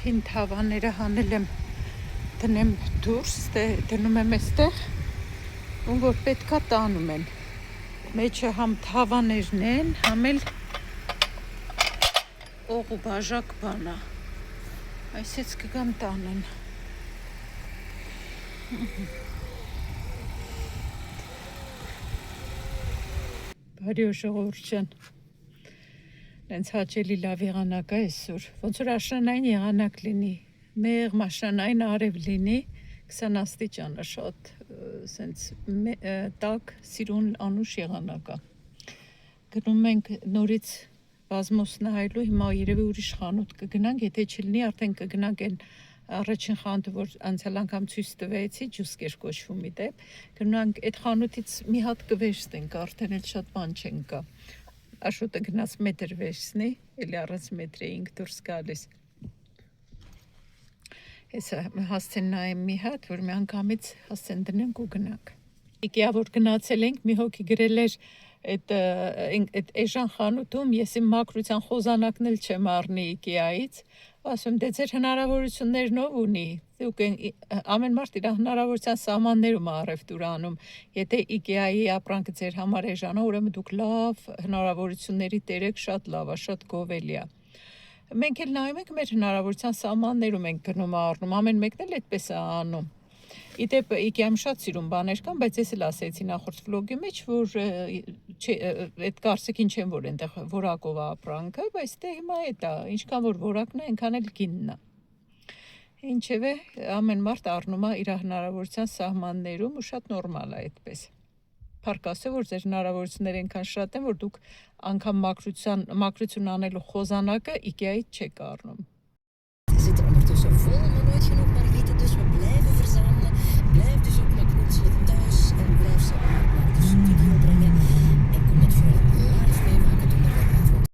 հին թավաները հանել եմ դնեմ դուրս, դնում եմ այստեղ, ում որ պետքա տանում են։ Մեջը համ թավաներն են, համ էլ օղ ու բաժակ բանա։ Այսից կգամ տանեն։ Բարի օր ժողովուրդ, հենց հաճելի լավ եղանակ է այսօր, ոնց որ աշնանային եղանակ լինի, մեղմ աշնանային արև լինի, 20 աստիճան է, շատ սենց տաք սիրուն անուշ եղանակ է։ Գնում ենք նորից բազմոս նայելու, հիմա երևի ուրիշ խանութ կգնանք, եթե չլինի արդեն կգնանք այն առաջին խանութը, որ անցյալ անգամ ցույց տվեցի, ջուսկեր կոչվում մի դեպ, գնանք այդ խանութից մի հատ կվերցնենք, արդեն էլ շատ բան չեն կա։ Աշոտը գնաց մետր վերցնի, էլի առանց մետրեինք դուրս գալիս։ Հեսա հասցեն նայեմ մի հատ, որ մի անգամից հասցեն դնենք ու գնանք։ Իգիա որ գնացել ենք, մի հոգի գրել էր այդ էժան խանութում, ես իմ մաքրության խոզանակն էլ չեմ առնի Իգիայից, ասում դե ձեր հնարավորություններն ով ունի, դուք ամեն մարդ իր հնարավորության սահմաններում է առևտուր անում, եթե Իգիայի ապրանքը ձեր համար էժան է, ուրեմն դուք լավ հնարավորությունների տեր եք, շատ լավ է, շատ գովելի է։ Մենք էլ նայում ենք մեր հնարավորության սահմաններում ենք գնում առնում, ամեն մեկն էլ այդպես է անում։ Իդեպ Իգիայում շատ սիրուն բաներ կան, բայց ես էլ ասեցի նախորդ վլոգի մեջ, որ այդ կարծիքին չեմ, որ այնտեղ որակով է ապրանքը, բայց դե հիմա էդ է, ինչքան որ որակն է, այնքան էլ գինն է։ Ինչևէ, ամեն մարդ առնում է իր հնարավորության սահմաններում ու շատ նորմալ է այդպես։ Փառք Աստծո, որ ձեր հնարավորությունները այնքան շատ են, որ դուք անգամ մաքրություն անելու խոզանակը Իգիայից չեք առնում։ Zitten ondertussen vol, maar nooit genoeg margrieten, dus we blijven verzamelen. Blijf dus ook met knutselen thuis en blijf ze naar de studio brengen. En kom het vooral live meemaken donderdag avond.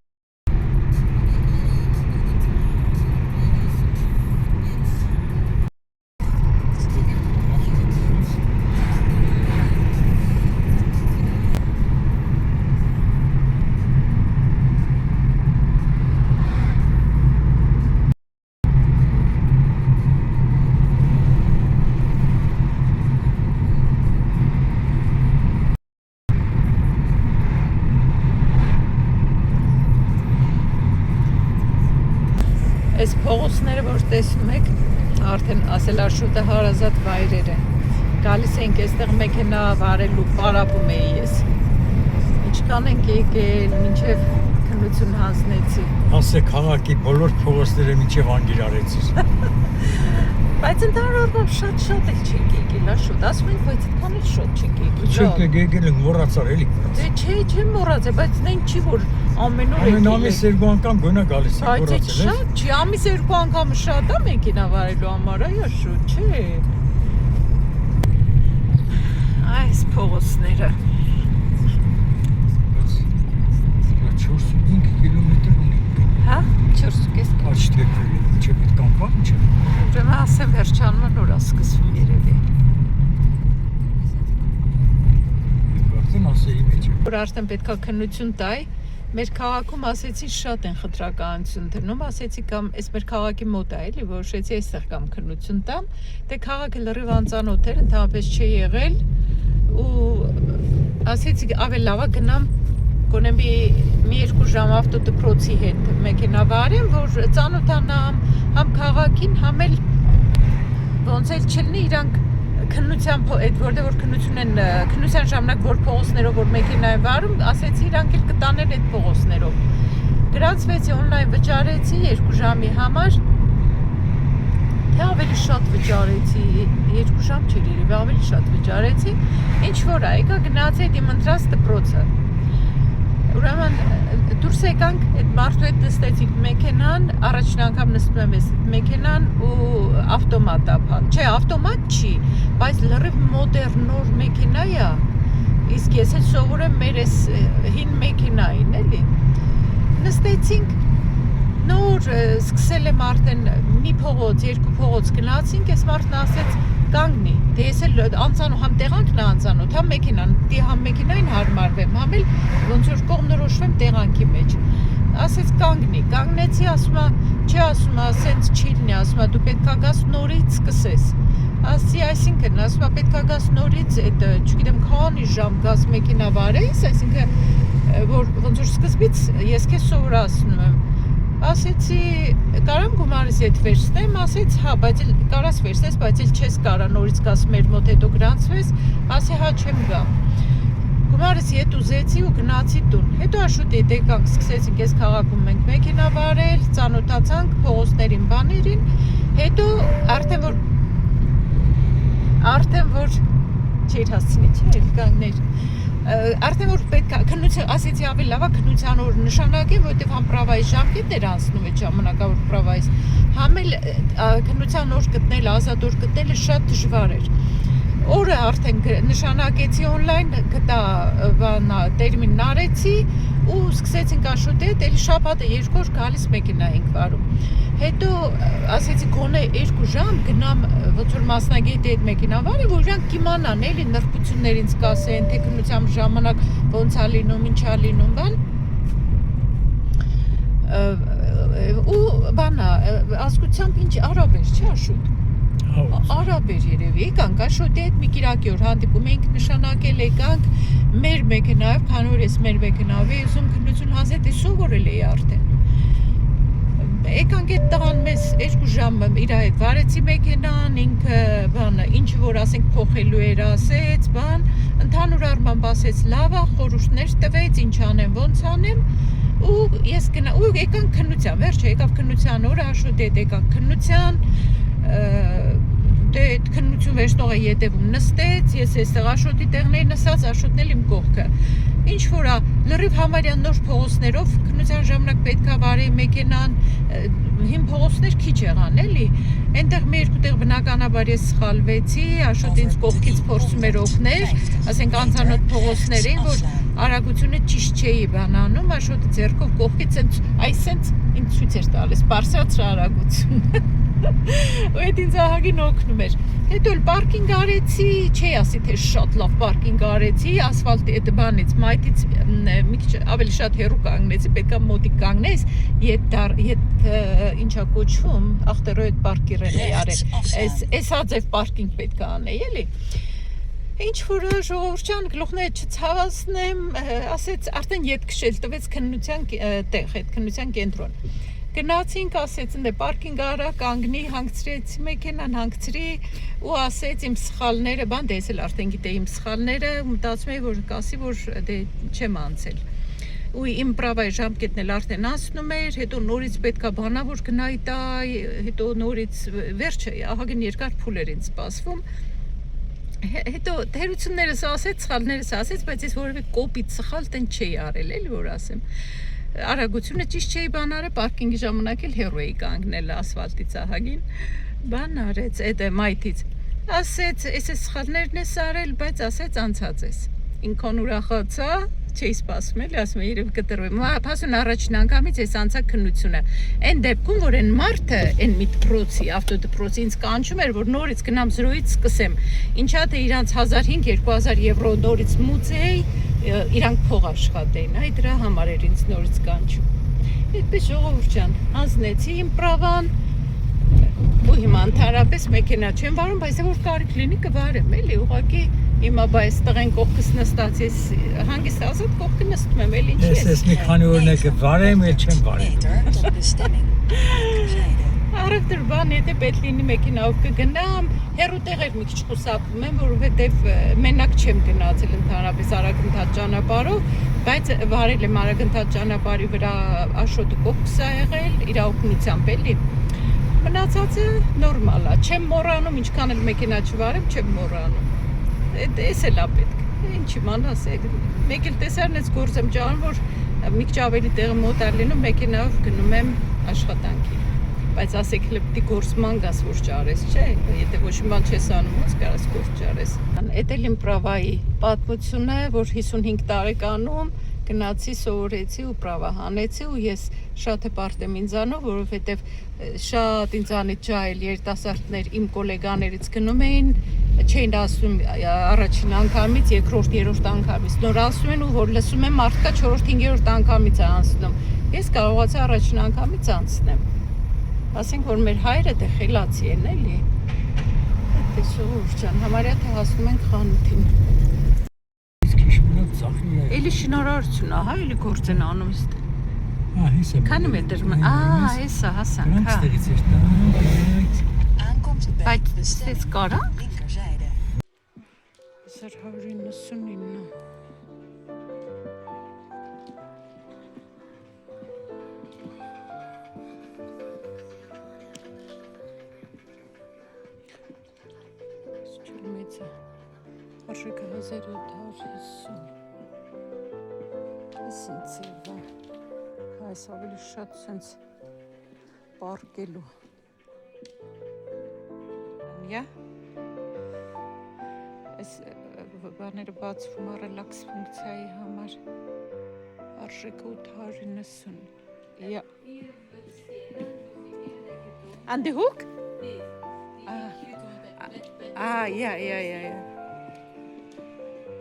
Այս փողոցները, որ տեսնում եք, արդեն ասել Աշոտը հարազատ վայրեր են։ Գալիս ենք այստեղ մեքենա վարելու պարապում էի ես։ Ինչքան ենք եկել, մինչև քննություն հանձնեցի։ Ասեք քաղաքի բոլոր փողոցները մինչև անգիր արեցիր։ Բայց ընդհանրապես շատ էլ չենք եկել, Աշոտ, ասում ենք, բայց այդքան էլ շատ չենք եկել։ Չենք եկել ենք մոռացար էլի։ Դե չեմ մոռացել, բայց նեն չի որ ամեն օր եկել։ Ամեն ամիս երկու անգամ գոնա գալիս ենք Բայց մոռացել ես։ շատ չի, ամիս երկու անգամ շատ է մեքենա վարելու համար, այ Աշոտ, չէ։ Այս փողոցները։ Բայց 4.5 կիլոմետր ունի։ Հա, 4.5 Աչ դեպի մինչև այդ կամպա մինչև։ Ուրեմն ասեմ վերջանումը նոր է սկսվում երևի։ Արդեն ասեի մեջ։ Որ արդեն պետքա քննություն տայ, մեր քաղաքում ասեցի շատ են խտրականություն դնում, ասեցի կամ այս մեր քաղաքի մոտ է էլի, որոշեցի այստեղ կամ քննություն տամ, դե քաղաքը լրիվ անծանոթ էր, ընդհանրապես չի եղել ու ասեցի ավելի լավ է գնամ գոնե մի 2 ժամ ավտոդպրոցի հետ մեքենա վարեմ, որ ծանոթանամ համ քաղաքին, համ էլ ոնց էլ չլինի իրանք քննության այդ որտեղ որ քննության ժամանակ որ փողոցներով որ մեքենա են վարում, ասեցի իրանք էլ կտանեն այդ փողոցներով։ Գրանցվեցի on-line վճարեցի 2 ժամի համար։ Թե ավելի շատ վճարեցի, 2 ժամ չէր երևի, ավելի շատ վճարեցի։ Ինչ որ եկա գնացի իմ ընտրած դպրոցը։ Ուրեմն դուրս եկանք այդ մարդու հետ նստեցինք մեքենան, առաջին անգամ նստում եմ այս մեքենան ու ավտոմատ է, չէ, ավտոմատ չի, բայց լրիվ մոդեռն նոր մեքենա է, իսկ ես էլ սովորեմ մեր այս հին մեքենային, էլի։ Նստեցինք, նոր սկսել եմ արդեն մի փողոց, երկու փողոց գնացինք, այս մարդն ասեց կանգնի, դե ես էլ անծանոթ, համ տեղանքն է անծանոթ, համ մեքենան, դե համ մեքենային հարմարվեմ, համ էլ ոնց որ կողմնորոշվեմ տեղանքի մեջ։ Ասեց կանգնի, կանգնեցի, ասում է, Չի ասում, ասենց չի լինի, ասում, դու պետք է գաս նորից սկսես։ Ասի, այսինքն, ասում, պետք է գաս նորից, այդ, չգիտեմ, քանի ժամ գաս մեքենա վարես, այսինքն, որ ոնց որ սկզբից ես քեզ սովորացնում եմ։ Ասեցի, կարամ գումարս հետ վերցնեմ, ասեց, հա, բայց կարաս վերցնես, բայց չես կարա նորից գաս մեր մոտ հետո գրանցվես, ասի, հա, չեմ գա։ Գումարս հետ ուզեցի ու գնացի տուն։ Հետո աշուտ եկանք, սկսեցինք ես քաղաքում մենք մեքենա վարել, ծանոթացանք փողոցներին, բաներին, հետո արդեն որ չէր հասցնի, չէ, կանգներ։ Արդեն որ պետք է քննության, ասեցի ավելի լավ է քննության օր նշանակեմ, որովհետև համ պրավայի ժամկետներ անցնում է ժամանակավոր պրավայից, համ էլ քննության օր գտնել, ազատ օր գտնելը շատ դժվար էր։ Օրը արդեն նշանակեցի on-line, գտա տերմինն արեցի ու սկսեցինք աշուտել, էլի շաբաթը 2 օր գալիս մեքենա ենք վարում։ Հետո ասեցի գոնե 2 ժամ գնամ ոնց որ մասնագետի հետ մեքենա վարի, որ իրանք կիմանան էլի նրբություններ ինձ կասեն, թե քննության ժամանակ ոնց է լինում, ինչ է լինում, բան։ Ու բանա, ազգությամբ ինչ արաբ էր, չէ՞ աշուտ։ Արաբ էր երևի, եկանք աշոտի հետ մի կիրակի օր հանդիպում էինք նշանակել եկանք մեր մեքենայով, քանի որ ես մեր մեքենայով էի ուզում քննություն հանձնել, սովորել էի արդեն։ Եկանք այդ տղան մեզ 2 ժամ իր հետ վարեցի մեքենան, ինքը բանը, ինչ որ ասենք փոխելու էր ասեց, բան, ընդհանուր առմամբ ասեց լավ է, խորհուրդներ տվեց, ինչ անեմ, ոնց անեմ, ու ես գնա, ու եկանք քննության, վերջը եկավ քննության օրը, աշոտի հետ եկանք քննության, դե քննություն վերջնողը ետևում նստեց, ես այստեղ աշոտի տեղների նստած, աշոտն էլ իմ կողքը։ Ինչ որ է, լրիվ համարյա նոր փողոցներով քննության ժամանակ պետք է վարեի մեքենան, հին փողոցներ քիչ եղան, էլի։ Այնտեղ մի երկու տեղ բնականաբար ես սխալվեցի, աշոտը ինձ կողքից փորձում էր օգնել, ասենք անծանոթ փողոցներ էին, որ արագությունը ճիշտ չէի բանանում, աշոտը ձեռքով կողքից այսենց ինձ ցույց էր տալիս, բարձրացր արագություն։ Ու այդ ինձ ահագին օգնում էր։ Հետո էլ պարկինգ արեցի, չի ասի թե շատ լավ պարկինգ արեցի, ասֆալտի այդ բանից, մայթից մի քիչ ավելի շատ հեռու կանգնեցի, պետքա մոտիկ կանգնես, ինչա կոչվում, ախտերոյդ պարկիրեն էի արել, էսա ձև պարկինգ պետքա անեի, էլի։ Ինչ որ ժողովուրդ ջան, գլուխները չցավացնեմ, ասեց արդեն ետ քշել, տվեց քննության տեղ, այդ քննության կենտրոն։ Գնացինք, ասեց ընդ պարկինգ արա, կանգնի, հանգցրեցի մեքենան, հանգցրի ու ասեց իմ սխալները, բան դե ես էլ արդեն գիտեի իմ սխալները, մտածում էի որ կասի որ դե չեմ անցել։ Ու իմ պրավայի ժամկետն էլ արդեն անցնում էր, հետո նորից պետքա բանավոր գնայի տա, հետո նորից վերջը ահագին երկար փուլ էր ինձ սպասվում։ Հետո թերություններս ասեց, սխալներս ասեց, բայց ես որևէ կոպիտ սխալ տեն չէի արել, էլի որ ասեմ։ Արագությունը ճիշտ չէի բան արել, պարկինգի ժամանակ էլ հեռու էի կանգնել ասֆալտից ահագին, բան արեց, այդ մայթից։ Ասեց, այս սխալներն ես արել, բայց ասեց անցած ես։ Ինքան ուրախացա, չէի սպասում էլի, ասում եմ երևի կտրվեմ։ Փասուն առաջին անգամից ես անցա քննությունը։ Այն դեպքում, որ այն մարդը, այն մի դպրոցի, ավտոդպրոցի ինձ կանչում էր, որ նորից գնամ 0-ից սկսեմ։ Ինչա թե իրանց 1500-2000 եվրո նորից մուծեի, իրանք փող աշխատեին, այ դրա համար էր ինձ նորից կանչում։ Այդպես ժողովուրդ ջան, անցնեցի իմ պրավան, ու հիմա ընդհանրապես մեքենա չեմ վարում, բայց որ կարիք լինի կվարեմ, էլի, ուղղակի հիմա բայց տղեն կողքս նստած ես հանգիստ ազատ կողքը նստում եմ, էլի ինչի ես։ Ես մի քանի օրներ կվարեմ, էլ չեմ վարել։ Առևտր բան, եթե պետք լինի մեքենայով կգնամ, հեռու տեղեր մի քիչ խուսափում եմ, որովհետև մենակ չեմ գնացել ընդհանրապես արագընթաց ճանապարհով, բայց վարել եմ արագընթաց ճանապարհի վրա աշոտը կողքս ա եղել, իր օգնությամբ էլի։ Մնացածը նորմալ է, չեմ մոռանում, ինչքան էլ մեքենա չվարեմ, չեմ մոռանում։ Էս էլ է պետք։ Ինչ իմանաս, մեկ էլ տեսարն ես գործ եմ ճանում, որ մի քիչ ավելի տեղը մոտ է լինում, մեքենայով գնում եմ աշխատանքի։ Բայց ասեք լպտի գործման գաս որ ճարես, չէ, եթե ոչ մի բան չես անում, ոնց կարաս գործ ճարես։ Էդ էլ իմ պրավայի պատմությունը, որ 55 տարեկանում գնացի, սովորեցի ու պրավա հանեցի ու ես շատ հպարտ եմ ինձանով, որովհետև շատ ինձանից ջահել երիտասարդներ իմ գոլեգաներից գնում էին, չէին ասում առաջին անգամից, երկրորդ, երրորդ անգամից, նոր ասում են ու որ լսում եմ մարդկա 4-5-րդ անգամից է անցնում։ Ես կարողացա առաջին անգամից անցնեմ։ Ասենք որ մեր հայրը դե խելացի են էլի։ Այդպես ուր ջան, համարյա թե հասնում ենք խանութին։ Իսկ իշմնա ծախի է։ Էլի շինարարություն, ահա էլի գործ են անում ըստ։ Հիսը։ Քանի մետր։ Հեսա հասանք, Դրանք հա։ ստեղից էր տան, Aankomst bij Բայց de ստես bestemming կարա։ linkerzijde. 1999 Չլմեցա Արժեքը 1750 Ես ինձ եվա Այս ավելի շատ սենց պարկելու Յա Այս բաները բացվում ռելաքս ֆունկցիայի համար արժեքը 890 Ja. Aan de hoek? Ja.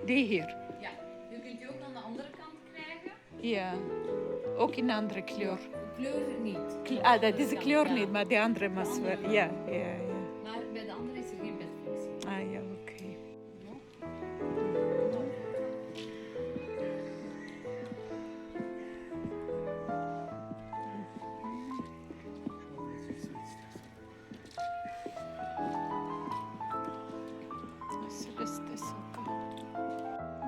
Die hier? Ja, nu kunt je ook aan de andere kant krijgen. Ja. Ook in een andere kleur. Kleur niet. Deze kleur niet, maar de andere was wel. Ja. Maar bij de andere is er geen bedfunctie. Ja, oké.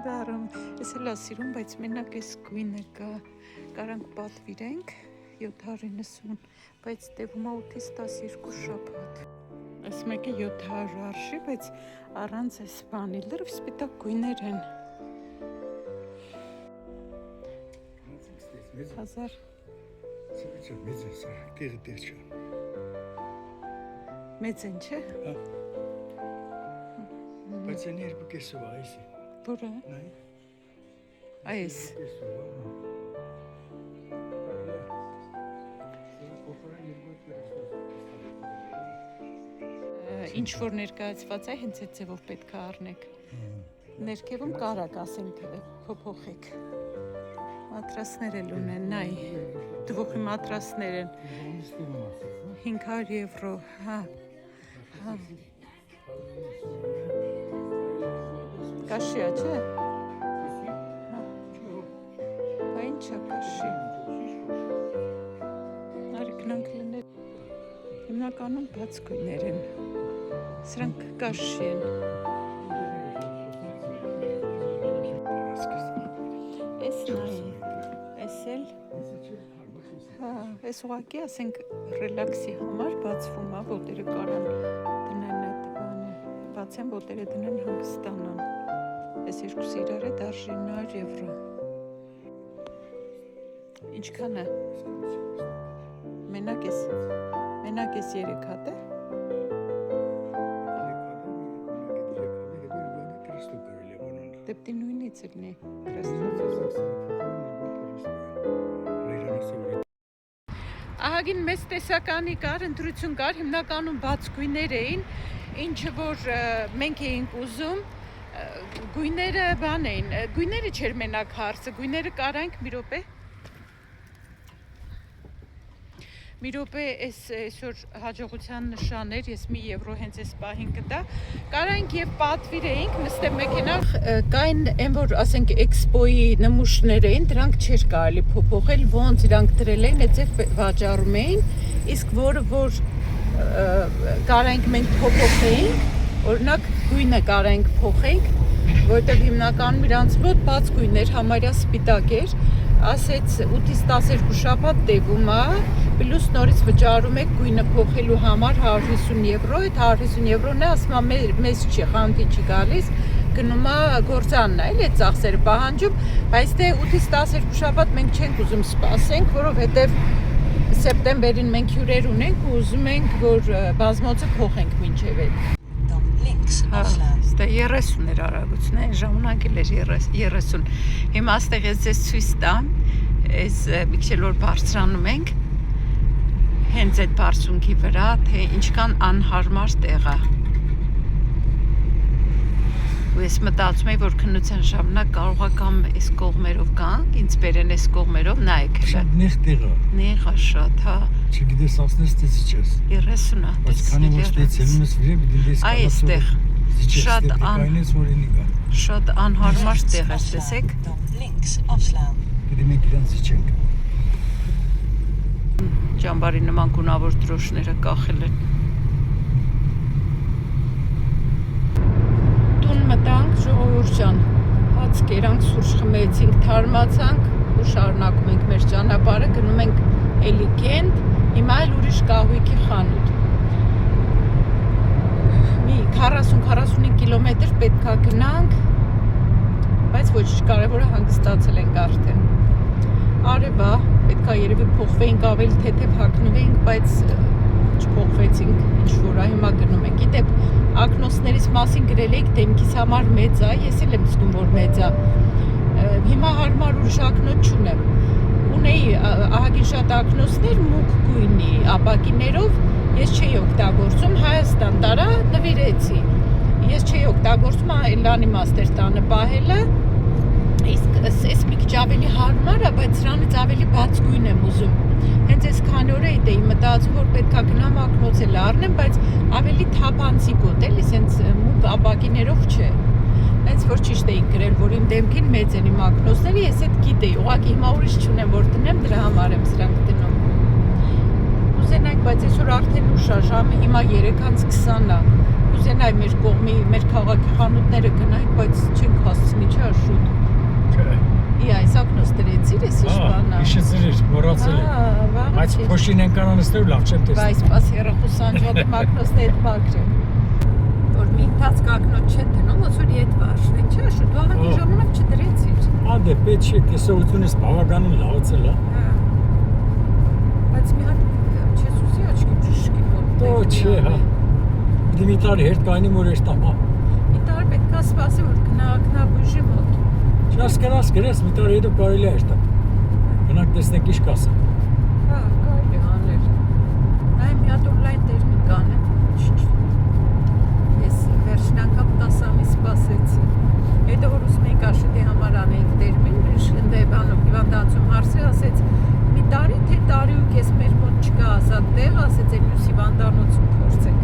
Դարում, ես էլ ասիրում, բայց մենակ այս գույնը կա, կարանք պատվիրենք 790, բայց տևում է 8-ից 12 շաբաթ։ Այս մեկը 700 արժի, բայց առանց այս բանի լրիվ սպիտակ գույներ են։ 1000 Մեծ են, չէ։ Բայց են երկու կեսով այսի։ Որը։ Այս։ Ինչ որ ներկայացված է, հենց այդ ձևով պետք է առնեք։ Ներքևում կարակ ասենք փոփոխեք։ Մատրասներ էլ ունեն, նայ։ Դվոխի մատրասներ են։ 500 եվրո, հա։ Կաշի է, չէ։ Բա ինչ է կաշի։ Արի գնանք լինել։ Հիմնականում բաց գույներ են։ Սրանք կաշի են։ Էս նայ, էս էլ։ Հա, էս ուղղակի ասենք ռելաքսի համար բացվում է, ոտերը կարան դնեն այդ բանը։ Բացեն ոտերը դնեն հանգստանան։ Այս երկուսը իրար հետ արժի 900 եվրո։ Ինչքան է։ Մենակ ես 3 հատ է։ Դեպի նույնից լինի։ Ահագին մեծ տեսականի կար, ընտրություն կար, հիմնականում բաց գույներ էին, ինչը որ մենք էինք ուզում, գույները բան էին, գույները չէր մենակ հարցը, գույները կարանք մի րոպե այս այսօր հաջողության նշաներ, ես մի եվրո հենց այս պահին կտա, կարանք եւ պատվիրեինք, նստե մեքենա կային այն որ ասենք էքսպոյի նմուշներ էին, դրանք չէր կարելի փոփոխել, ոնց իրանք դրել էին, այդպես վաճառում էին, իսկ որը որ կարանք մենք փոփոխեինք, օրինակ գույնը կարանք փոխենք, որտեղ հիմնականում իրանց մոտ բաց գույներ համարյա սպիտակ էր, ասեց 8-ից 12 շաբաթ տևում է, պլյուս նորից վճարում եք գույնը փոխելու համար 150 եվրո, այդ 150 եվրոն է, ասում է մեզ չի, խանութի չի գալիս, գնում է գործանն է, էլի այդ ծախսերը պահանջում, բայց թե 8-ից 12 շաբաթ մենք չենք ուզում սպասենք, որովհետև սեպտեմբերին մենք հյուրեր ունենք ու ուզում ենք, որ բազմոցը փոխենք մինչև այդ։ Dan links afslaan. Դա 30 էր արագությունը, այն ժամանակ էլ էր 30։ Հիմա այստեղ ես ձեզ ցույց տամ, այս մի քիչ որ բարձրանում ենք, հենց այդ բարձունքի վրա, թե ինչքան անհարմար տեղ է։ ու ես մտածում եմ, որ քննության ժամանակ կարող է կամ այս կողմերով գանք, ինձ բերեն այս կողմերով, նայեք հələ։ Շատ նեղ տեղ է։ Նեղ է շատ, հա։ Չգիտես ասնես տեցի չես։ 30-ը։ Բայց քանի որ ստեցելուն ես վրե պիտի դես Այ այստեղ շատ կայնես որենի կա։ շատ անհարմար տեղ է, տեսեք։ Dan links afslaan. Պիտի մենք իրան զիջենք։ Ճամբարի նման գունավոր դրոշները կախել են։ Տուն մտանք, ժողովուրդ ջան, հաց կերանք, սուրճ խմեցինք, թարմացանք ու շարունակում ենք մեր ճանապարհը, գնում ենք էլի կենտ, հիմա էլ ուրիշ կահույքի խանութ։ Մի 40-45 կիլոմետր պետք է գնանք, բայց ոչ կարևորը հանգստացել ենք արդեն։ Արևա, պետք է երևի փոխվեինք, ավելի թեթև հագնվեինք, բայց չփոխվեցինք, ինչ որ հիմա գնում ենք։ Գիտեք, ակնոցներից մասին գրել եք, դեմքիս համար մեծ է, ես էլ եմ զգում, որ մեծ է։ Հիմա հարմար ուրիշ ակնոց չունեմ։ Ունեի ահագին շատ ակնոցներ մուգ գույնի ապակիներով, ես չէի օգտագործում, Հայաստան տարա, նվիրեցի։ Ես չէի օգտագործում, Էլանի մաստեր տանը պահելը, իսկ ես մի քիչ ավելի հարմար է, բայց սրանից ավելի բաց գույն եմ ուզում։ Հենց այս քանի օր էի մտածում, որ պետք է գնամ ակնոց էլ առնեմ, բայց ավելի թափանցիկ ոտ էլի, սենց մուգ ապակիներով չէ։ Հենց որ ճիշտ էի գրել, որ իմ դեմքին մեծ են իմ ակնոցները, ես այդ գիտեի, ուղղակի հիմա ուրիշ չունեմ, որ դնեմ, դրա համար եմ սրանք դնում։ Կուզենայինք, բայց այսօր արդեն ուշ է, ժամը հիմա 3:20 է։ Կուզենայի մեր կողմի, մեր քաղաքի խանութները գնայինք, բայց չենք հասցնի, չէ՞ շուտ։ Ի այս ակնոց դրեցիր, ես իշպանա։ Իշեցիր, մոռացել եմ։ Բայց փոշին են կանան ստեղ լավ չեմ տեսնում։ Բայց սպաս հեռախոսանջատի ակնոցն էդ մակրեմ։ Որ մի ընթացք ակնոց չեն դնում, ոնց որ ետ վարժվեն, չէ՞, շուտ վաղի ժամանակ չդրեցիր։ Ադե պետք չէ, տեսողությունս բավականին լավացել է։ Բայց մի հատ չես ուզի աչքի բժշկի մոտ։ Դո չէ, հա։ Դե մի տարի հետ կայնի մոր էր տամա։ Մի տարի պետք է սպասի, որ գնա բուժի մոտ։ Չասկրաս գրես, մի տարի հետո կարելի է հեշտա։ Գնանք տեսնենք ինչ կասը։ Հա, կարելի անել։ Այ մի հատ օնլայն տերմին կանեմ։ Ես վերջին անգամ 10 ամիս սպասեցի։ Հետո որ ուզում էի կաշտի համար անեինք տերմին, ընդեբանով հիվանդանոցում հարցրի, ասեց մի տարի թե տարի ու կես մեր մոտ չկա ազատ տեղ, ասեց էլ մյուս հիվանդանոցում փորձենք։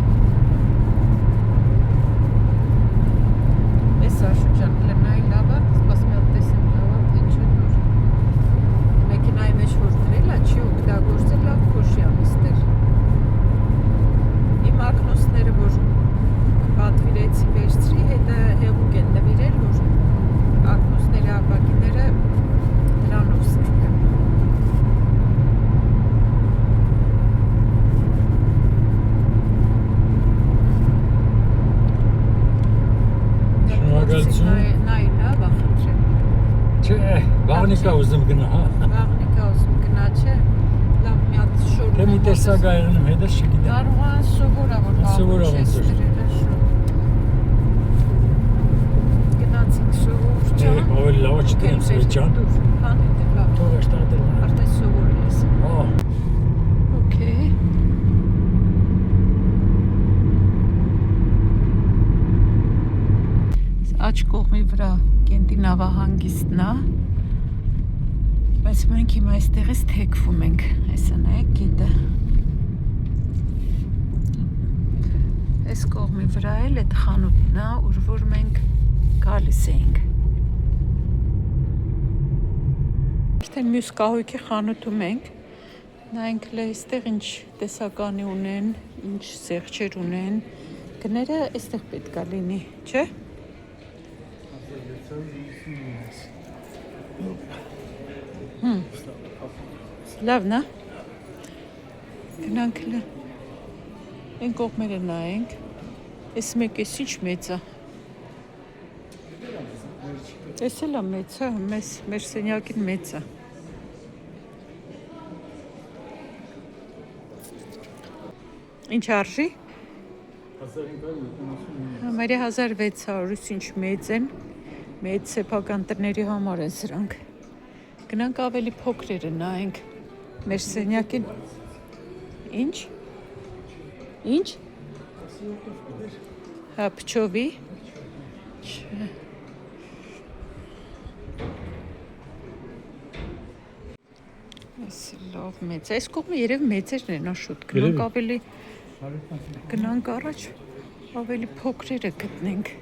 Էս Աշուջան լնայի լավա, սպասում եմ տեսեմ լավա, թե չէ նոր։ Մեքենայի մեջ որ դրել է, չի օգտագործել, լավ փոշի անիստեր։ Իմ ակնոցները, որ պատվիրեցի վերցրի, հետը հեղուկ են նվիրել, որ ակնոցների ապակիները դրանով սրկեմ։ Նայ լավ է խնդրեմ։ Չէ, վաղնիկա ուզում գնա, հա։ Վաղնիկա ուզում գնա, չէ։ Լավ մի հատ շոր։ Թե մի տեսակ այղնում հետս չգիտեմ։ Կարող է սովորա, որ Սովորա չես ոնց է։ դրել է շոր։ Գնացինք սովոր ջան։ Ավելի լավ չտեմ, սեր ջան։ Հան հետը լավ։ Թող էստադել։ Արդեն սովոր ես։ Ահա։ Okay. Աջ կողմի վրա կենտի նավահանգիստն է, բայց մենք հիմա այստեղից թեքվում ենք, այսա նայեք գետը։ Այս կողմի վրա էլ այդ խանութն է, ուր որ մենք գալիս էինք։ Արդեն մյուս կահույքի խանութում ենք, նայենք լե այստեղ ինչ տեսականի ունեն, ինչ սեղչեր ունեն, գները այստեղ պետք է լինի, չէ՞։ Լավն է։ Գնանք լե։ Այն կողմերը նայենք։ Այս մեկ էս ինչ մեծ է։ Էս էլ է մեծ, հա, մեր սենյակին մեծ է։ Ինչ արժի։ Համարյա 1600, ինչ մեծ են, մեծ սեփական տների համար են սրանք։ Գնանք ավելի փոքրերը նայենք, մեր սենյակին։ Ինչ։ Հա, փչովի, Չէ։ Այս լավ մեծ։ Այս կողմը երև մեծերն են, աշուտ։ Գնանք ավելի գնանք առաջ, ավելի փոքրերը գտնենք։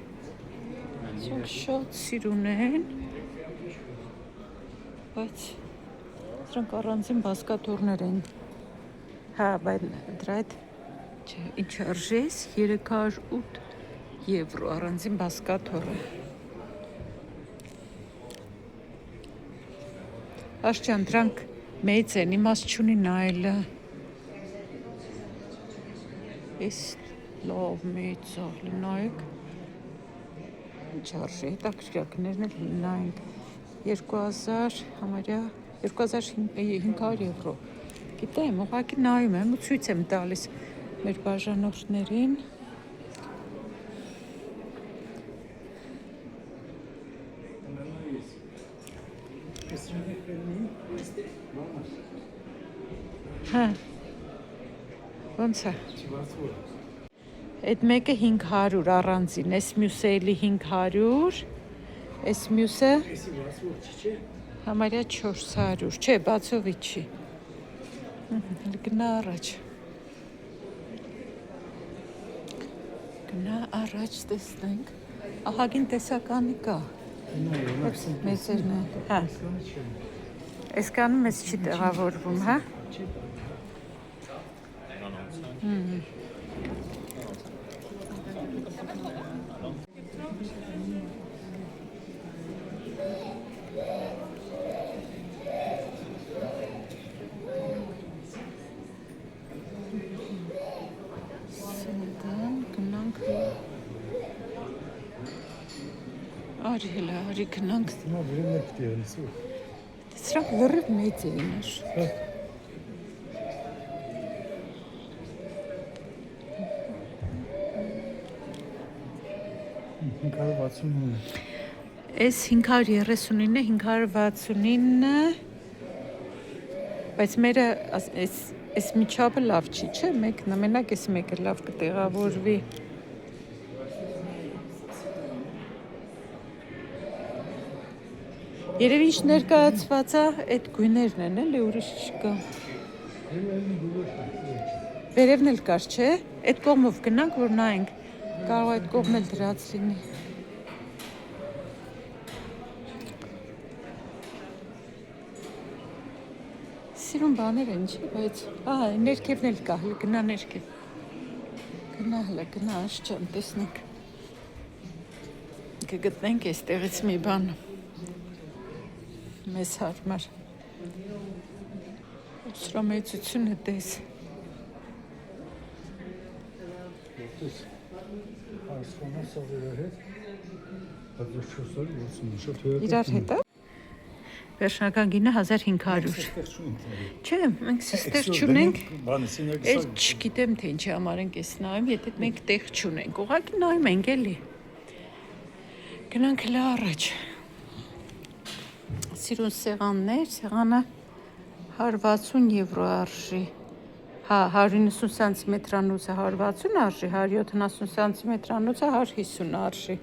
Շատ սիրուն են, բայց դրանք առանձին բազկաթոռներ են։ Հա, բայց դրա հետ ինչ արժես 308 եվրո առանձին բազկաթոռը։ Աշճան, դրանք մեծ են, իմաստ չունի նայելը։ Այս լավ մեծ աղլի նայեք։ Ինչ արժի, հետաքրքրակներն էլ նայենք 2000 համարյա 2500 եվրո։ Գիտեմ, ուղղակի նայում եմ ու ցույց եմ տալիս մեր բաժանորդներին։ Հա։ Ոնց է։ Այդ մեկը 500 առանձին, այս մյուսը էլի 500, այս մյուսը համարյա 400, չէ, բացովի չի։ Գնա առաջ։ Գնա առաջ տեսնենք։ Ահագին տեսականի կա։ Մեծերն են, հա։ Այսքանը մեզ չի տեղավորվում, հա։ Արի հելա, արի գնանք։ Սրանք լրիվ մեծ էին աշ։ 569։ Այս 539-ը, 569-ը, բայց մերը այս միջապը լավ չի, չէ, մեկն ամենակ այս մեկը լավ կտեղավորվի։ Երևի ինչ ներկայացված է, այդ գույներն են, էլի ուրիշ չկա։ Վերևն էլ կար, չէ, այդ կողմով գնանք, որ նայենք, կարող այդ կողմն էլ դրած լինի։ Սիրուն բաներ են, չէ, բայց, ահա, ներքևն էլ կա, հլը գնա ներքև։ Գնա հլը, գնա աշճան, տեսնենք։ Կգտնենք այստեղից մի բան։ Մեզ հարմար։ Սրա մեծությունը տես։ Իրար հետ է։ Վերջնական գինը 1500։ Չէ, մենք ստեղ չունենք։ Էլ չգիտեմ թե ինչի համար ենք էս նայում, եթե մենք տեղ չունենք։ Ուղղակի նայում ենք էլի։ Գնանք հլը առաջ։ Սիրուն սեղաններ, սեղանը 160 եվրո արժի։ Հա, 190 սանտիմետրանոցը 160 արժի, 170 սանտիմետրանոցը 150 արժի։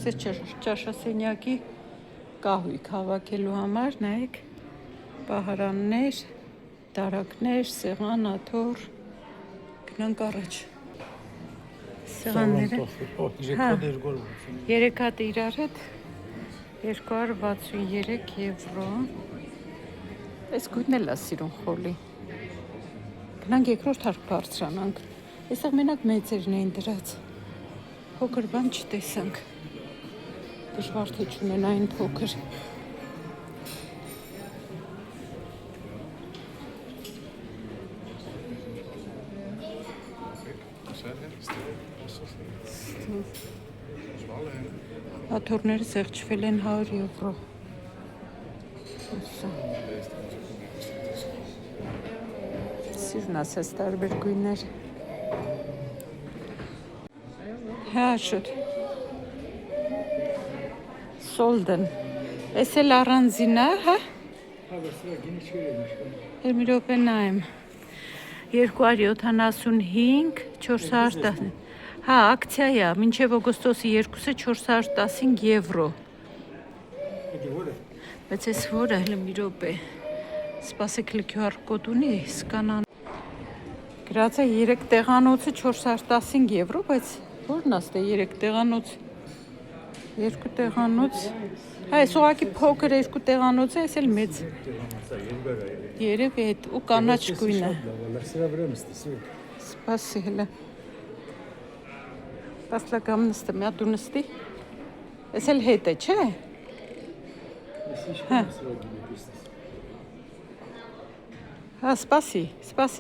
Ձեր ճաշասենյակի կահույք հավաքելու համար, նայեք, պահարաններ, դարակներ, սեղան, աթոռ, գնանք առաջ։ Սեղանները, հա, 3 հատ իրար հետ 263 եվրո։ Այս գույնն էլ է սիրուն խոլի։ Գնանք երկրորդ հարկ բարձրանանք։ Այստեղ մենակ մեծերն էին դրած։ Փոքր բան չտեսանք։ Դժվար թե չունենային փոքր։ Աթոռները զեղչվել են 100 եվրո։ Սիրուն ասած տարբեր գույներ։ Հա, շուտ։ Սոլդեն։ Էս էլ առանձին է, հա։ Մի րոպե նայեմ։ 275, 410, Հա, ակցիա է, մինչև օգոստոսի 2-ը 415 եվրո։ Բայց ես որը հլը մի րոպե, սպասեք հլը QR կոդ ունի, սկանան։ Գրած է 3 տեղանոցը 415 եվրո, բայց որն աստե 3 տեղանոց, 2 տեղանոց, հա, ես ուղղակի փոքր 2 տեղանոց է, ես էլ մեծ։ Երևի հետ ու կանաչ գույնը։ Սպասի հլը։ Պասլակամ նստը, մի հատ ու նստի։ Ես էլ հետ է, չէ։ Հա, սպասի,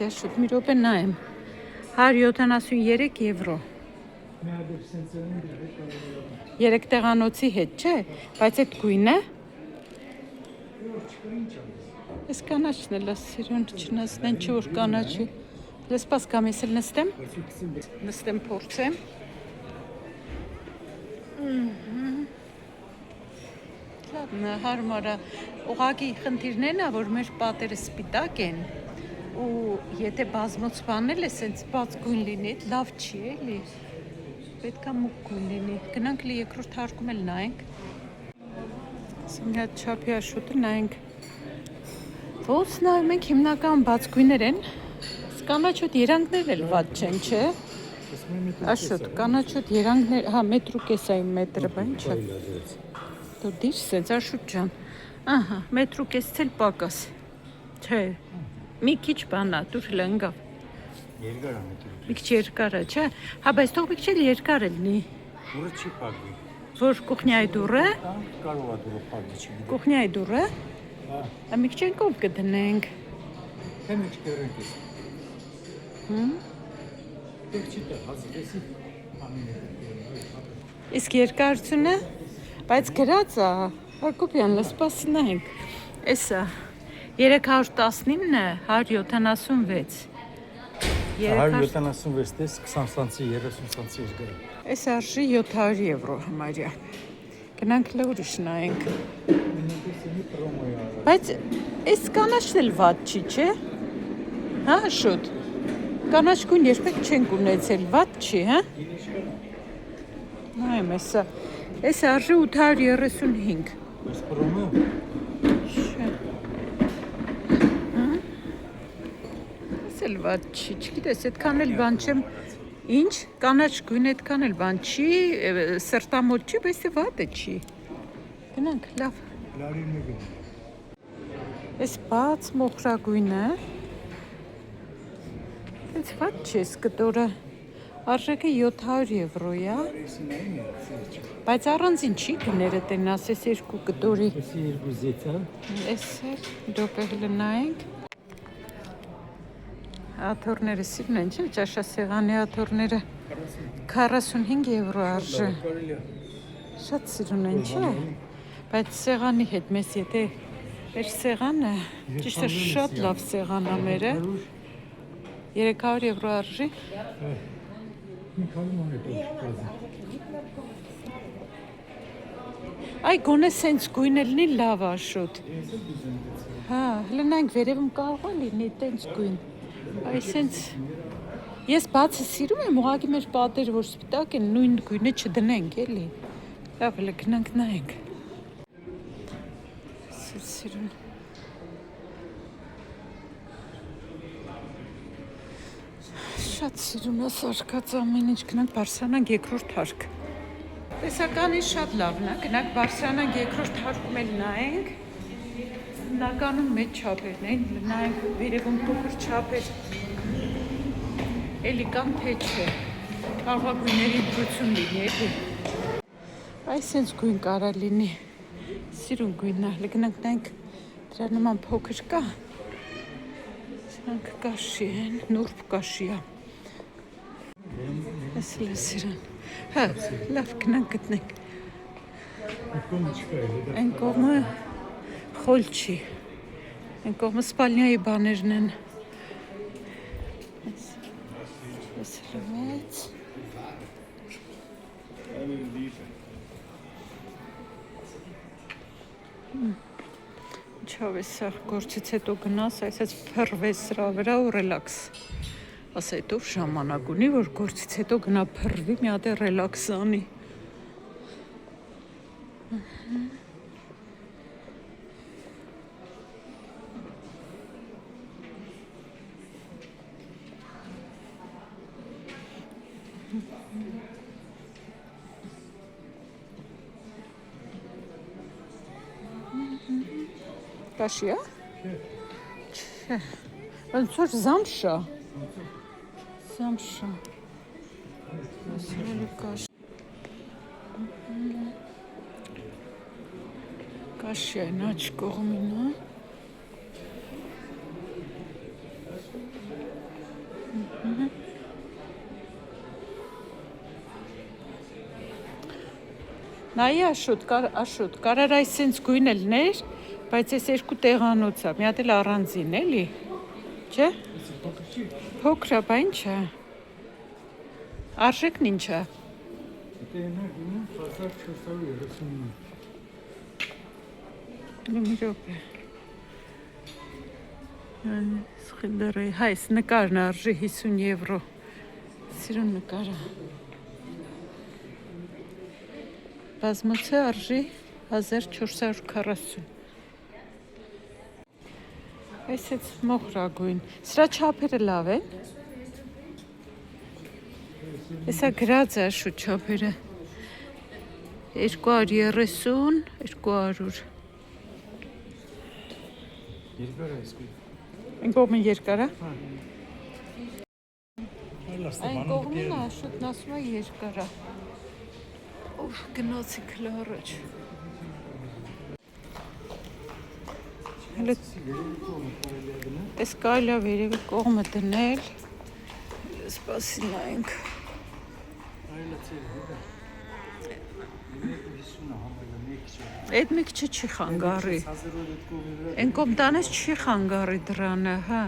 աշուտ, մի րոպե նայեմ, 173 եվրո, 3 տեղանոցի հետ, չէ, բայց այդ գույնը, ես կանաչն էլ ասիրոն չնասնեն, չէ որ կանաչի, ես պաս կամ ես էլ նստեմ փորձեմ, հարմարա, ուղղակի խնդիրներն է, որ մեր պատերը սպիտակ են ու եթե բազմոց բանել է, սենց բաց գույն լինի, լավ չի էլի, պետք է մուկ գույն լինի, գնանք լի երկրորդ հարկում էլ նայենք, մի հատ չափի աշուտը նայենք, ոնց նայում ենք հիմնական բաց գույներ են, կանաչոտ երանքներ էլ վատ չեն, չէ, աշուտ, կանաչոտ երանքներ, հա, մետր ու կես այն մետրը, բան չէ, դու դիր սենց աշուտ ճան, ահա, մետր ու կեսից էլ պակաս, չէ, մի քիչ բանա, դուր հլը ընգավ, մի քիչ երկար է, չէ, հա, բայց թող մի քիչ էլ երկար էլ նի, Դուրը չի պագվի, որ կուխնյայի դուրը, կարող է դուրը պագվի չի գիտի, կուխնյայի դուրը, մի քիչ ենք ով կդնենք, հեմ իչ կերենք ես, դեր չի տեղ, հազիվեսի, իսկ երկարությունը, բայց գրած է, Հակոբյան, լսպասի նայենք, էսա, 319-ը 176, 176 տես 20 սանցի, 30 սանցի երկար, Էս արժի 700 եվրո համարյա, գնանք լուրիշ նայենք, բայց էս կանաչն էլ վատ չի, չէ, հա, շուտ, կանաչ գույն երբեք չենք ունեցել, վատ չի, հա, նայեմ էսա, Էս արժի 835, Ես պրոմը, Էս էլ վատ չի, չգիտես, այդքան էլ բան չեմ, ինչ, կանաչ գույն այդքան էլ բան չի, սրտամոտ չի, բայց վատ է չի, գնանք, լավ, լարի նգն, Էս բաց մոխրագույնը, Էս վատ չի էս կտորը, Արժեքը 700 եվրո է, բայց առանձին չի գները տենաս, ես երկու կտորի, Եսի երկու զեցա, ես էլ դոպե հլը նայենք, աթորները սիրն են չէ, ճաշասեղանի աթորները 45 եվրո արժը, շատ սիրուն են չէ, բայց սեղանի հետ մեզ եթե մեր սեղանը, ճիշտ է շատ լավ սեղան է մերը, 300 եվրո արժի, մի կալում անետով, Այ գոնե սենց գույն էլնի լավ աշոտ, հա, հլնայինք վերևում կարող է լինի տենց գույն, այ սենց, ես բացը սիրում եմ, ուղղակի մեր պատերը, որ սպիտակ են, նույն գույնը չդնենք, էլի, լավ հլը գնանք նայենք, սիրուն, շատ սիրուն ես արկած ամեն ինչ, գնանք բարսանանք երկրորդ հարկ, տեսականի շատ լավն է, գնանք բարսանանք երկրորդ հարկում էլ նայենք, Հիմնականում մեծ չափերն են, նայենք վերևում փոքր չափեր, էլի կամ թե չէ, կարող է գույների ընտրություն լինի, էլի, այս սենց գույն կարա լինի, սիրուն գույնն է, գնանք նայենք դրա նման փոքր կա, սրանք կաշի են, նուրբ կաշի է, ես էլ է սիրան, հա, լավ գնանք գտնենք, այն կողմը խոլ չի, այն կողմը սպալնյայի բաներն են, ես հլմեց, ինչով է սաղ գործից հետո գնաս, այսպես փրվես սրա վրա ու ռելաքս, ասա հետո ժամանակ ունի, որ գործից հետո գնա փռվի, մի հատ ռելաքս անի։ Կաշի է։ Չէ։ Ոնց որ զամշա։ Զամշա։ Ասել կաշ։ Կաշի է նա չկողմին է։ Նայի աշուտ, կարար այս սենց գույն լներ, բայց ես երկու տեղանոց է, մի հատ էլ առանձին էլի, չէ։ Փոքր է, բա ինչ է։ Արժեքն ինչ է։ Դենա գինը 1439։ Մի րոպե։ Սխիլդրի, հայս նկարն արժի 50 եվրո։ Սիրուն նկարը։ Բազմոցը արժի 1440։ Այս էց մոխրագույն։ Սրա չափերը լավ են։ Էսա գրած է շուտ չափերը։ 230, 200։ Երկար է իսկույն։ Այն կողմին երկար է։ Այլաստը Այն բանում կողմին է շուտն ասում է երկար է։ Ով գնացի քլարաջ։ Հələ էս կարելի է վերևի կողմը դնել։ Սպասի նայենք։ Այդ մի քիչ չի խանգարի։ Այն կողմ տանես չի խանգարի դրանը, հա։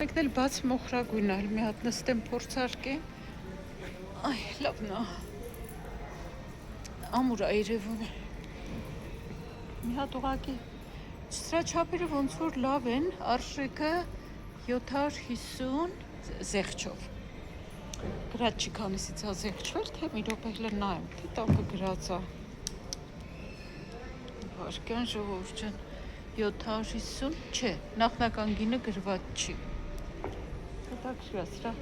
Մեկն էլ բաց մոխրագույն է, մի հատ նստեմ փորձարկեմ։ Այ, լավն է։ Ամուր է երևում։ Մի հատ ուղղակի սրա չափերը ոնց որ լավ են, արժեքը 750 զեղչով։ Գրած չի քանիսից է զեղչվել, թե մի րոպե հենց նայեմ, թե տակը գրած է։ Վարկյան ժողովուրդ ջան, 750, չէ, նախնական գինը գրված չի։ Հետաքրքիր է սրա,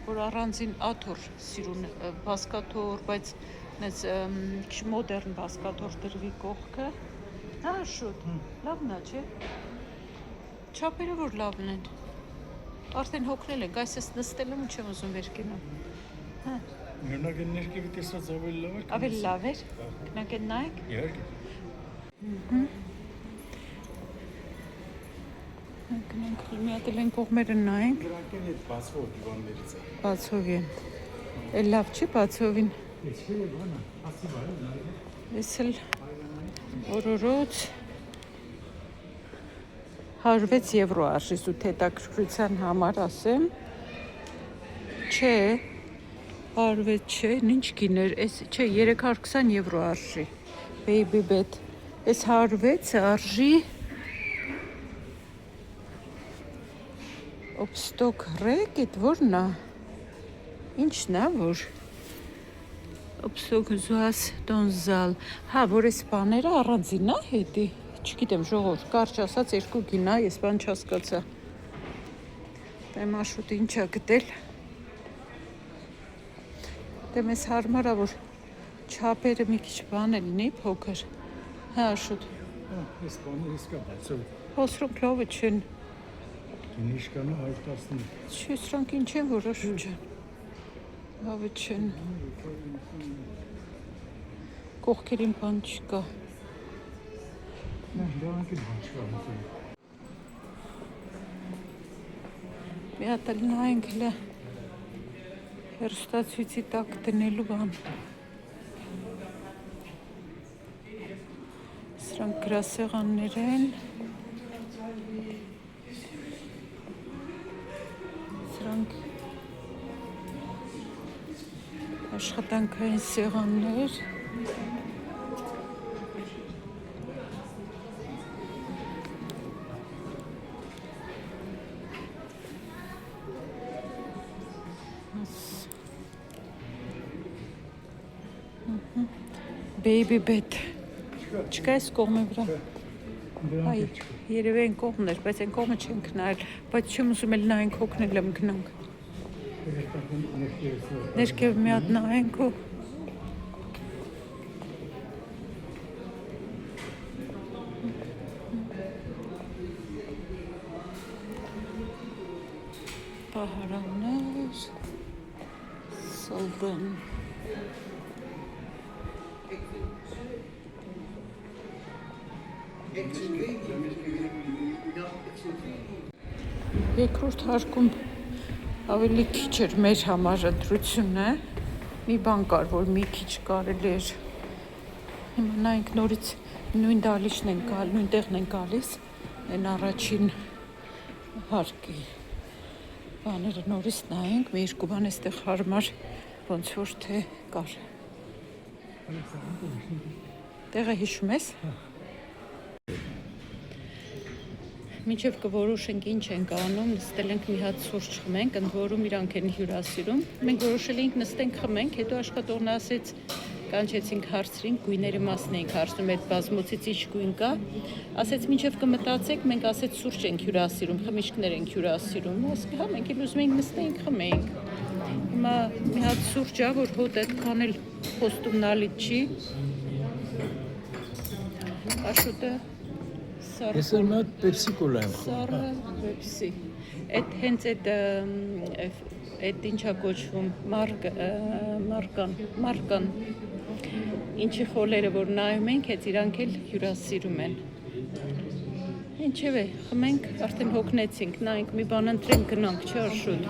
որ առանձին աթոռ սիրուն բասկաթոռ, բայց նես մոդեռն բասկաթոռ դրվի կողքը։ Հա, շուտ, լավն է, չէ։ Չափերը որ լավն են։ Արդեն հոգնել ենք, այս ես նստել եմ ու չեմ ուզում վեր կենամ։ Հա։ Գնանք ներքևի տեսած ավելի լավ է։ Ավելի լավ էր։ Գնանք են նայեք։ Իհարկե։ Գնանք մի հատ էլ են կողմերը նայենք։ Դրանք են այդ բացվող դիվաններից է։ Բացով են։ Էլ լավ չի բացովին։ Էսի է բանը, ասի բայ։ Ես էլ օրորոց 106 եվրո արժի սուտ հետաքրքրության համար ասեմ։ Չէ, 106 չէ, ինչ գիներ, էս չէ 320 եվրո արժի։ Baby bed։ Էս 106-ը արժի Obstock reg, այդ որն է։ Ինչն է, որ Obstock zuas donzal։ Հա, որ էս բաները առանձին է հետի։ Չգիտեմ, ժողովուրդ, կարճ ասած երկու գին է, ես բան չհասկացա։ Դե մաշուտը ինչ է գտել։ Դե մեզ հարմար է, որ չափերը մի քիչ բան է լինի, փոքր։ Հա, շուտ։ Այս բանը իսկա բացով։ Հոսրոք լավը չեն։ Նիշկանը 110։ Չէ, սրանք ինչ են որոշում չեն։ Լավը չեն։ Կողքերին բան չկա։ Դրանք են բան չկա։ Մի հատ էլ նայենք հլը հեռուստացույցի տակ դնելու բան։ Սրանք գրասեղաններ են։ Սրանք աշխատանքային սեղաններ։ baby bed։ Չկա այս կողմի վրա։ Այ, երևի այն կողմն էր, բայց այն կողմը չենք նայել, բայց չեմ ուզում էլ նայենք հոգնել եմ գնանք։ Ներքև մի հատ նայենք ու Պահարաններ, սալդան։ Երկրորդ հարկում ավելի քիչ էր մեր համար ընտրությունը, մի բան կար, որ մի քիչ կարելի էր։ Հիմա նայենք նորից նույն դալիճն են գալ, նույն տեղն են գալիս, այն առաջին հարկի բաները նորից նայենք, մի երկու բան այստեղ հարմար ոնց որ թե կար։ Տեղը հիշում ես։ Մինչև կորոշենք ինչ ենք անում, նստել ենք մի հատ սուրճ խմենք, ընդ որում իրանք են հյուրասիրում։ Մենք որոշել էինք նստենք խմենք, հետո աշխատողն ասեց, կանչեցինք հարցրին, գույների մասն էինք հարցնում, այդ բազմոցից ինչ գույն կա։ Ասեց մինչև կմտածեք, մենք ասեց սուրճ ենք հյուրասիրում, խմիչքներ ենք հյուրասիրում։ Ասեցի, հա, մենք էլ ուզում էինք նստենք խմենք։ Հիմա մի հատ սուրճ ա, որ հոտ այդքան էլ խոստումնալից չի։ Աշուտը Ես էլ մի հատ Pepsi Cola եմ Սառը Pepsi։ Այդ հենց այդ ինչա կոչվում մարկան։ Ինչի խոլերը որ նայում ենք, այդ իրանք էլ հյուրասիրում են։ Ինչև է, խմենք, արդեն հոգնեցինք, նայենք մի բան ընտրենք գնանք, չէ՞ Աշոտ։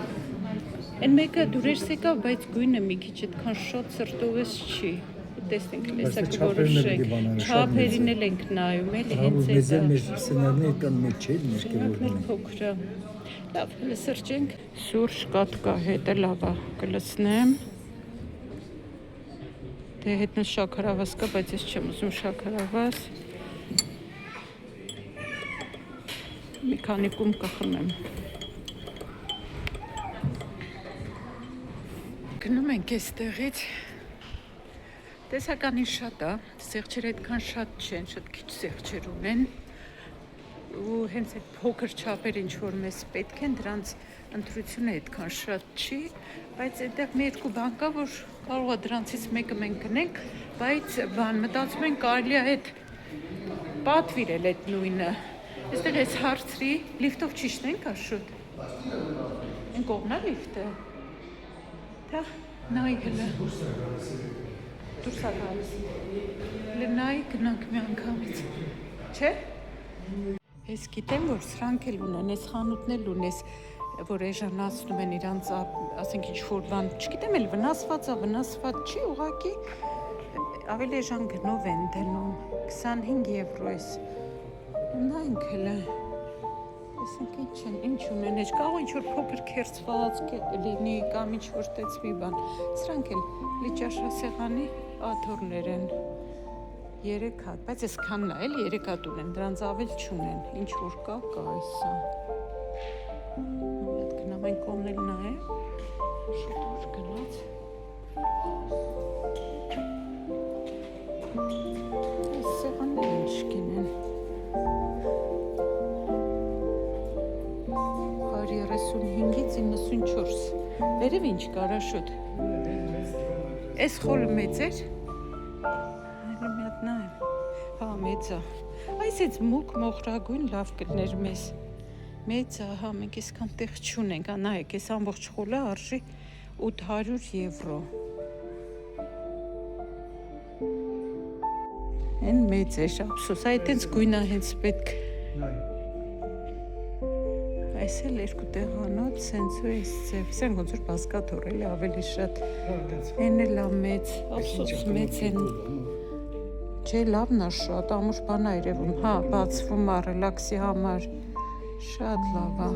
Այն մեկը դուրերս եկավ, բայց գույնը մի քիչ այդքան շատ սրտովես չի։ Տեսնենք լեսա կորոշենք։ Չափերին էլ ենք նայում, էլի հենց էսա։ Մեր սենյակները կան մեծ չէ, ներքևորն փոքր է։ Լավ, հələ սրճենք։ Սուրճ կատկա հետը լավ է, կլցնեմ։ Դե հետն շաքարավազ կա, բայց ես չեմ ուզում շաքարավազ։ Մի քանի կում կխմեմ։ Գնում ենք այստեղից։ Տեսականին շատ է, սեղջերը այդքան շատ չեն, շատ քիչ սեղջեր ունեն ու հենց այդ փոքր չափեր ինչ որ մեզ պետք են, դրանց ընտրությունը այդքան շատ չի, բայց այդտեղ մի երկու բան կա, որ կարող է դրանցից մեկը մենք գնենք, բայց բան մտածում ենք կարելի է այդ պատվիրել այդ նույնը։ Այստեղ էս հարցրի, լիֆտով ճիշտենք Աշոտ։ Այն կողմն է լիֆտը։ Դա նայ հələ։ Դուրս է գալիս։ Լնայի գնանք մի անգամից, չէ՞։ Ես գիտեմ, որ սրանք էլ ունեն, ես խանութն էլ ունես, որ էժանացնում են իրանց, ասենք ինչ-որ բան, չգիտեմ էլ վնասված է, վնասված չի, ուղղակի ավելի էժան գնով են դնում, 25 եվրո ես։ Նայենք հələ։ Տեսնենք ինչ ունեն, էջ կարող ինչ-որ փոքր քերծված լինի կամ ինչ-որ տեց մի բան։ Սրանք էլ լիճաշասեղանի աթոռներ են 3 հատ, բայց այսքանն է, էլ 3 հատ ունեն, դրանց ավել չունեն, ինչ որ կա էսա։ Այդ գնամ այն կողմն էլ նայեմ, շատ ուր գնաց։ Այս սեղանները ինչ կինեն։ 135-ից 94, վերև ինչ կար Աշոտ։ Այս խոլը մեծ էր։ Այլը մի հատ նայեմ։ Հա, մեծ է։ Այս էց մուկ մոխրագույն լավ կլներ մեզ։ Մեծ է, հա, մենք այսքան տեղ չունենք, նայեք, այս ամբողջ խոլը արժի 800 եվրո։ Այն մեծ է, ափսոս, այդ հենց գույնը հենց պետք։ Այս էլ երկու տեղանոց, սենց ու այս ձև, սենք ոնց որ բազկաթոռ էլի ավելի շատ։ Այն էլ է մեծ, ափսոս մեծ են։ Չէ, լավն է շատ, ամուր բան է երևում, հա, բացվում է ռելաքսի համար, շատ լավ է։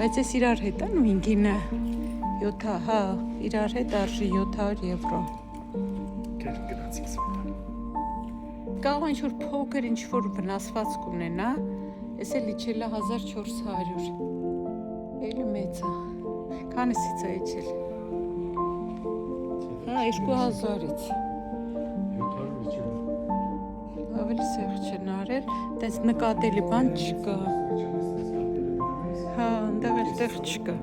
Բայց այս իրար հետ է նույն գինը, 7, հա, իրար հետ արժի 700 եվրո։ Կարող ինչ-որ փոքր ինչ-որ վնասված կունենա, Ես էլ իջել է 1400, էլի մեծ է, քանիսից է իջել, հա 2000-ից, ավելի սեղ չեն արել, տես նկատելի բան չկա։ Հա, ընդեղ էլ տեղ չկա։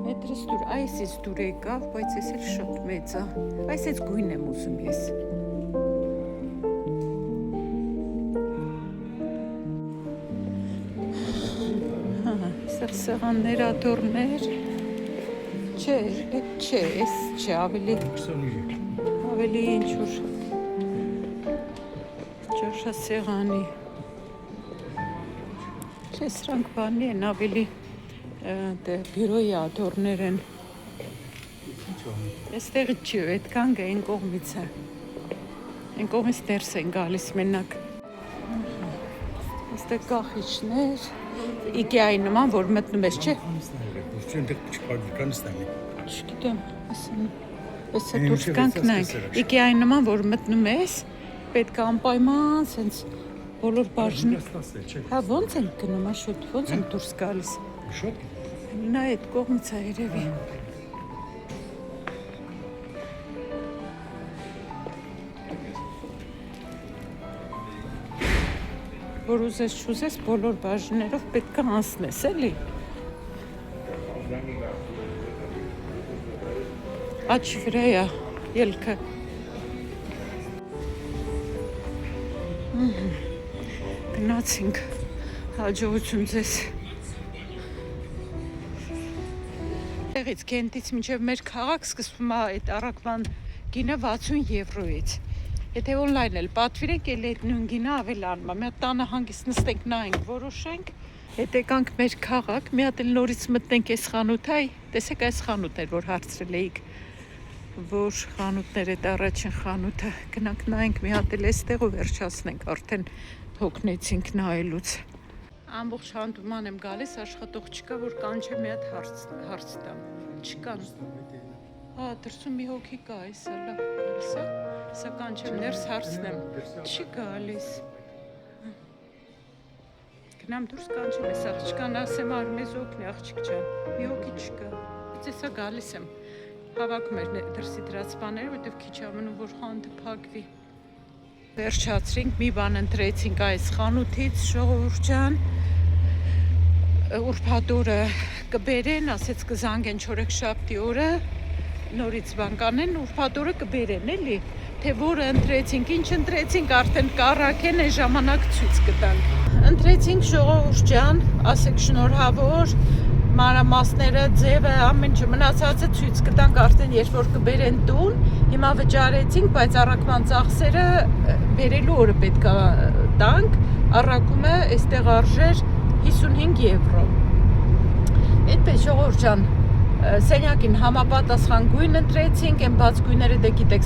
Մետրս դուր, այսից դուր եկավ, բայց ես էլ շատ մեծ է։ Այսից գույն եմ ուզում ես։ Սեղ սեղաններ, աթոռներ, չէ, չէ, ես չէ, ավելի ինչ-որ ճաշասեղանի, չէ, սրանք բանի են, ավելի բյուրոյի աթոռներ են, եստեղի չի, այդքան գա են կողմից է, են կողմից դերս են գալիս մենակ, եստեղ կախիչներ, Ikea-ի նման, որ մտնում ես, չէ։ Չգիտեմ, ես դուրս կանքնանք։ Ikea-ի նման, որ մտնում ես, պետք է անպայման սենց բոլոր բաժին։ Հա, ոնց ենք գնում, աշոտ, ոնց ենք դուրս գալիս։ Նա այդ կողմից է երևի։ Որ ուզես չուզես բոլոր բաժներով պետք է անցնես, էլի։ Աչ վրա է ելքը։ Գնացինք, հաջողություն ձեզ։ Տեղից Քենտից մինչև մեր քաղաք սկսվում է այդ առաքման գինը 60 եվրոից։ Եթե օնլայն էլ պատվիրենք, էլ այդ նույն գինը ավելանում է։ Մի հատ տանը հանգիստ նստենք, նայենք, որոշենք, հետ եկանք մեր քաղաք, մի հատ էլ նորից մտնենք այս խանութ, տեսեք այս խանութն էր, որ հարցրել էիք, որ խանութներ այդ առաջին խանութը, գնանք նայենք, մի հատ էլ այստեղ ու վերջացնենք, արդեն հոգնեցինք նայելուց։ Ամբողջ հանդուման եմ գալիս, աշխատող չկա, որ կանչեմ մի հատ հարց տամ, չկան։ Հա, դրսում մի հոգի կա, այս ալա գալիս է, սա կանչեմ ներս հարցնեմ, չի գալիս։ Գնամ դուրս կանչեմ, այս աղջկան ասեմ արմ ես օգնի աղջիկ ջան, մի հոգի չկա, սա գալիս եմ, հավաքում էր դրսի դրած բաները, որտև քիչ ամնում, որ խանութը փակվի։ Վերջացրինք, մի բան ընտրեցինք այս խանութից, ժողովուրդ ջան, ուրբաթ օրը կբերեն, ասեց կզանգեն չորեքշաբթի օրը, նորից բան կանեն, ուրբաթ օրը կբերեն, էլի, թե որը ընտրեցինք, ինչ ընտրեցինք, արդեն կառաքեն այն ժամանակ ցույց կտանք։ Ընտրեցինք ժողովուրդ ջան, ասեք շնորհավոր, մանրամասները, ձևը, ամեն ինչ մնացածը ցույց կտանք արդեն երբ որ կբերեն տուն, հիմա վճարեցինք, բայց առաքման ծախսերը բերելու օրը պետք է տանք, առաքումը այստեղ արժեր 55 եվրո։ Այդպես ժողովուրդ ջան, սենյակին համապատասխան գույն ընտրեցինք, այն բաց գույները դե գիտեք,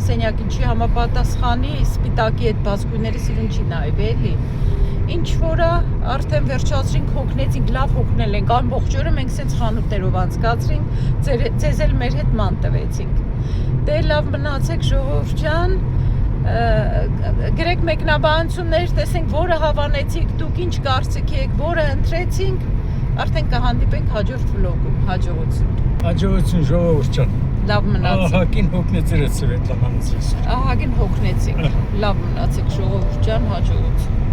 սենյակին չի համապատասխանի, սպիտակի այդ բաց գույները սիրուն չի նայվ, էլի։ Ինչ որը արդեն վերջացրինք, հոգնեցինք, լավ հոգնել ենք, ամբողջ օրը մենք սենց խանութներով անցկացրինք, ձեզ էլ մեր հետ ման տվեցինք։ Դե լավ մնացեք ժողովուրդ ջան, գրեք մեկնաբանություններ, տեսենք որը հավանեցիք, դուք ինչ կարծիք եք, որը ընտրեցինք, արդեն կհանդիպենք հաջորդ վլոգում, հաջողություն։ Հաջողություն ժողովուրդ ջան։ Լավ մնացեք։ Ահագին հոգնեցիր այդ Սվետլանանից։ Ահագին հոգնեցինք, լավ մնացեք ժողովուրդ ջան, հաջողություն։